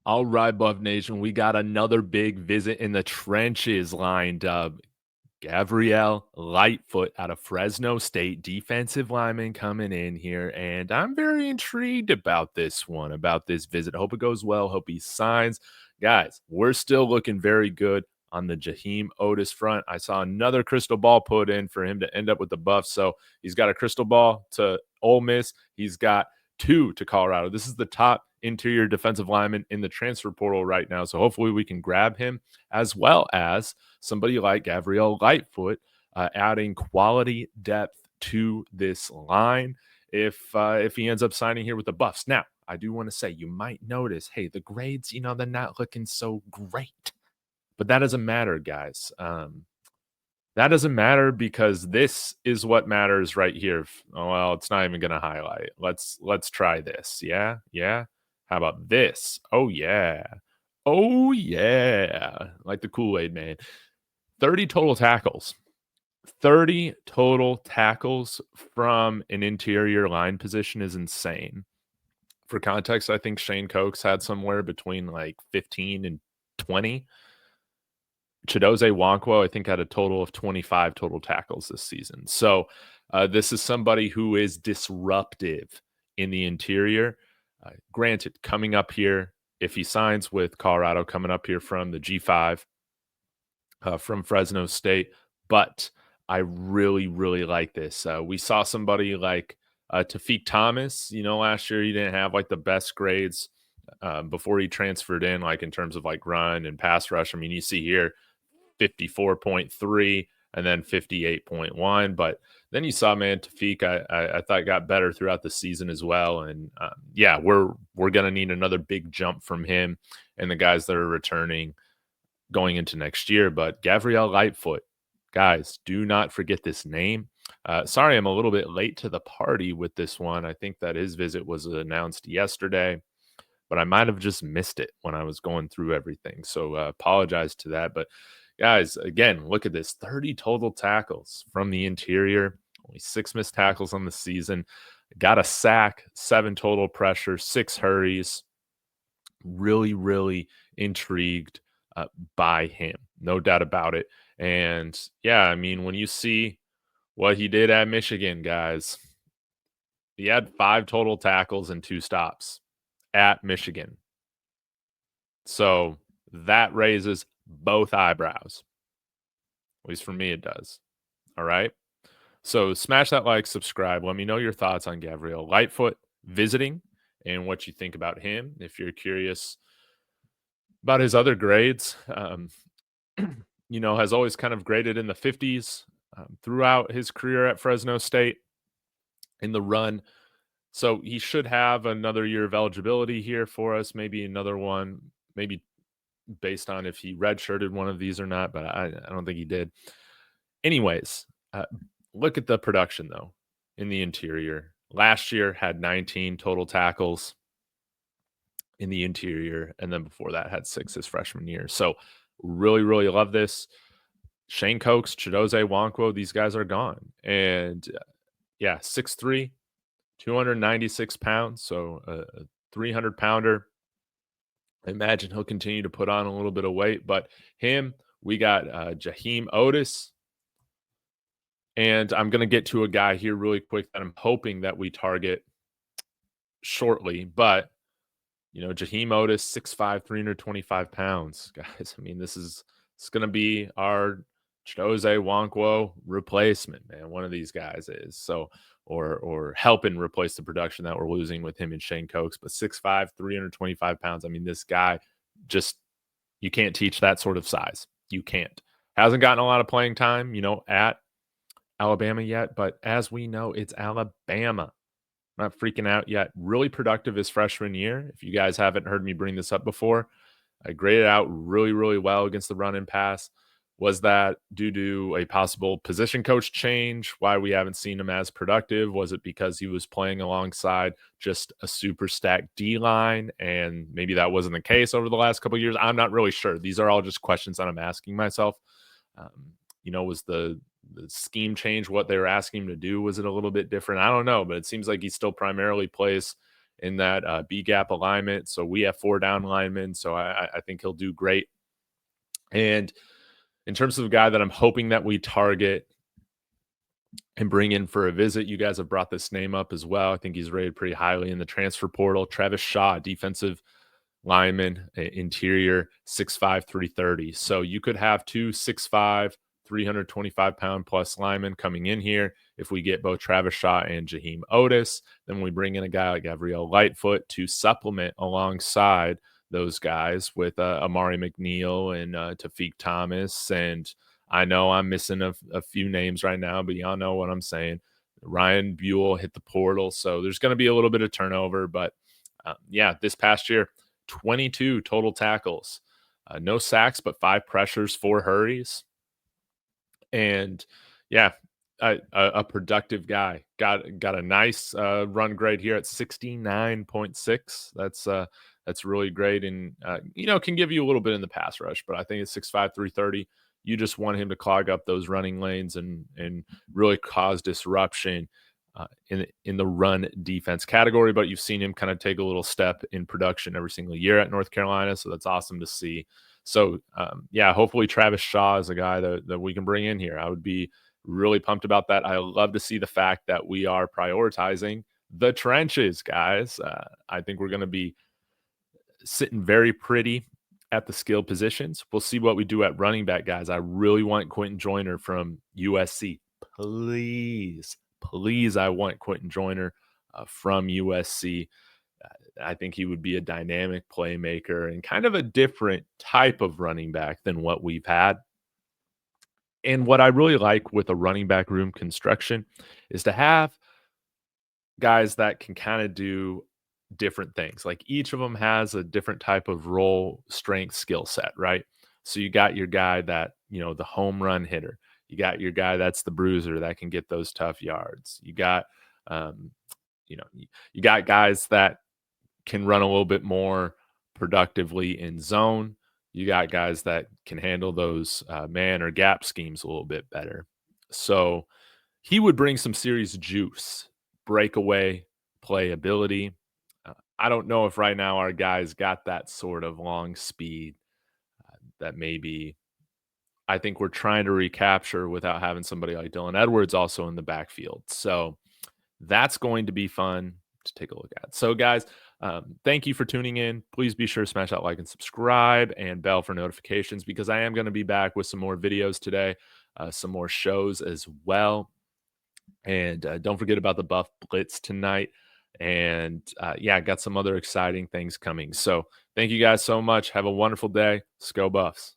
All right, Buff Nation, we got another big visit in the trenches lined up. Gavriel Lightfoot out of Fresno State, defensive lineman coming in here, and I'm very intrigued about this one, about this visit. Hope it goes well. Hope he signs. Guys, we're still looking very good on the Jahim Otis front. I saw another crystal ball put in for him to end up with the Buffs, so he's got a crystal ball to Ole Miss. He's got two to Colorado. This is the top interior defensive lineman in the transfer portal right now, so hopefully we can grab him, as well as somebody like Gavriel Lightfoot, adding quality depth to this line if he ends up signing here with the Buffs. Now, I do want to say, you might notice, hey, the grades, they're not looking so great, but that doesn't matter, guys. That doesn't matter because this is what matters right here. Oh, well, it's not even going to highlight. Let's try this. Yeah, yeah. How about this? Oh yeah. Oh yeah. Like the Kool-Aid man. 30 total tackles. 30 total tackles from an interior line position is insane. For context, I think Shane Cokes had somewhere between like 15 and 20. Chidozie Nwankwo, I think, had a total of 25 total tackles this season. So this is somebody who is disruptive in the interior. Granted, coming up here, if he signs with Colorado, coming up here from the G5 from Fresno State, but I really, really like this. We saw somebody like Tafik Thomas, last year he didn't have like the best grades before he transferred in, like in terms of like run and pass rush. I mean, you see here 54.3 and then 58.1. But then you saw, man, Tafik, I thought got better throughout the season as well. And yeah, we're going to need another big jump from him and the guys that are returning going into next year. But Gavriel Lightfoot, guys, do not forget this name. Sorry, I'm a little bit late to the party with this one. I think that his visit was announced yesterday, but I might have just missed it when I was going through everything. So apologize to that. But guys, again, look at this 30 total tackles from the interior, only 6 missed tackles on the season, got a sack, 7 total pressure, 6 hurries. Really, really intrigued by him, no doubt about it. And yeah, I mean, when you see what he did at Michigan, guys, he had 5 total tackles and 2 stops at Michigan. So that raises both eyebrows. At least for me, it does. All right. So smash that like, subscribe. Let me know your thoughts on Gavriel Lightfoot visiting and what you think about him. If you're curious about his other grades, has always kind of graded in the 50s throughout his career at Fresno State in the run. So he should have another year of eligibility here for us, maybe another one, maybe based on if he redshirted one of these or not, but I don't think he did. Anyways, look at the production, though, in the interior. Last year had 19 total tackles in the interior, and then before that had 6 his freshman year. So really, really love this. Shane Cokes, Chidozie Nwankwo, these guys are gone. And yeah, 6'3", 296 pounds, so a 300-pounder. I imagine he'll continue to put on a little bit of weight, but him, we got Jahim Otis. And I'm going to get to a guy here really quick that I'm hoping that we target shortly. But, Jahim Otis, 6'5", 325 pounds. Guys, I mean, this is going to be our Chidozie Nwankwo replacement, man. One of these guys is. So, or helping replace the production that we're losing with him and Shane Cokes. But 6'5", 325 pounds. I mean, this guy just, you can't teach that sort of size. You can't. Hasn't gotten a lot of playing time, at Alabama yet, but as we know, it's Alabama. Not freaking out yet. Really productive his freshman year. If you guys haven't heard me bring this up before, I graded out really, really well against the run and pass. Was that due to a possible position coach change? Why we haven't seen him as productive? Was it because he was playing alongside just a super stacked D-line, and maybe that wasn't the case over the last couple of years? I'm not really sure. These are all just questions that I'm asking myself. Was the scheme change what they were asking him to do? Was it a little bit different? I don't know, but it seems like he still primarily plays in that B gap alignment. So we have 4 down linemen. So I think he'll do great. And in terms of a guy that I'm hoping that we target and bring in for a visit, you guys have brought this name up as well. I think he's rated pretty highly in the transfer portal. Travis Shaw, defensive lineman, interior, 6'5", 330. So you could have two 6'5", 325-pound plus linemen coming in here. If we get both Travis Shaw and Jahim Otis, then we bring in a guy like Gavriel Lightfoot to supplement alongside those guys with Amari McNeil and Tafik Thomas. And I know I'm missing a few names right now, but y'all know what I'm saying. Ryan Buell hit the portal, so there's going to be a little bit of turnover. But yeah, this past year, 22 total tackles, no sacks, but 5 pressures, 4 hurries. And yeah, a productive guy. Got a nice run grade here at 69.6. That's really great, and can give you a little bit in the pass rush. But I think it's 6'5", 330. You just want him to clog up those running lanes and really cause disruption in the run defense category. But you've seen him kind of take a little step in production every single year at North Carolina, so that's awesome to see. So yeah, hopefully Travis Shaw is a guy that we can bring in here. I would be really pumped about that. I love to see the fact that we are prioritizing the trenches, guys. I think we're going to be sitting very pretty at the skill positions. We'll see what we do at running back, guys. I really want Quinten Joyner from USC. Please, I want Quinten Joyner from USC. I think he would be a dynamic playmaker and kind of a different type of running back than what we've had. And what I really like with a running back room construction is to have guys that can kind of do different things. Like each of them has a different type of role, strength, skill set, right? So you got your guy that, the home run hitter. You got your guy that's the bruiser that can get those tough yards. You got, you got guys that can run a little bit more productively in zone. You got guys that can handle those man or gap schemes a little bit better. So he would bring some serious juice, breakaway playability. I don't know if right now our guys got that sort of long speed that maybe I think we're trying to recapture without having somebody like Dylan Edwards also in the backfield. So that's going to be fun to take a look at. So guys, thank you for tuning in. Please be sure to smash that like and subscribe and bell for notifications, because I am going to be back with some more videos today, some more shows as well. And don't forget about the Buff Blitz tonight. And yeah, got some other exciting things coming. So thank you guys so much. Have a wonderful day. Let's go Buffs.